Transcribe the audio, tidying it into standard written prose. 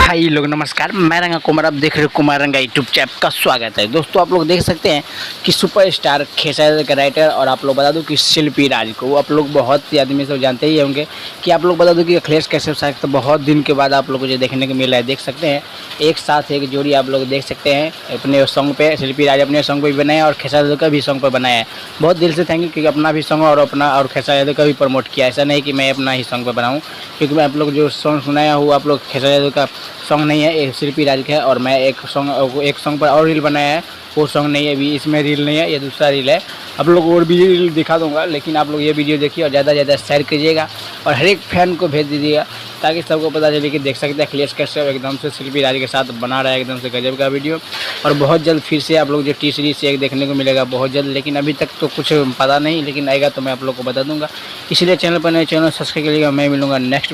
भाई लोग नमस्कार, मैं रंगा कुमार, आप देख रहे हो कुमार रंगा यूट्यूब चैनल का स्वागत है। दोस्तों आप लोग देख सकते हैं कि सुपरस्टार खेसारी का राइटर, और आप लोग बता दूं कि शिल्पी राज को आप लोग बहुत ही आदमी से जानते ही होंगे कि आप लोग बता दूं कि अखिलेश कश्यप तो बहुत दिन के बाद आप लोग को जो देखने को मिला है, देख सकते हैं एक साथ एक जोड़ी आप लोग देख सकते हैं अपने सॉन्ग पे। शिल्पी राज अपने सॉन्ग पर भी बनाया और खेसारी का भी सॉन्ग पर बनाया है। बहुत दिल से थैंक यू, क्योंकि अपना भी सॉन्ग और खेसारी का भी प्रमोट किया। ऐसा नहीं कि मैं अपना ही सॉन्ग पर बनाऊँ, क्योंकि मैं आप लोग जो सॉन्ग सुनाया हूँ आप लोग खेसारी का सॉन्ग नहीं है, एक शिल्पी राज का है। और मैं एक सॉन्ग पर और रील बनाया है, वो सॉन्ग नहीं है, अभी इसमें रील नहीं है, ये दूसरा रील है। आप लोग और भी रील दिखा दूंगा, लेकिन आप लोग ये वीडियो देखिए और ज़्यादा से ज़्यादा शेयर कीजिएगा और हर एक फैन को भेज दीजिएगा, ताकि सबको पता चले कि देख सकते हैं अखिलेश कश्यप एकदम से शिल्पी राज के साथ बना रहा है एकदम से गजब का वीडियो। और बहुत जल्द फिर से आप लोग जो टी सीरीज से एक देखने को मिलेगा बहुत जल्द, लेकिन अभी तक तो कुछ पता नहीं, लेकिन आएगा तो मैं आप लोग को बता दूंगा। इसलिए चैनल पर नए, चैनल सब्सक्राइब करिएगा। मैं मिलूंगा नेक्स्ट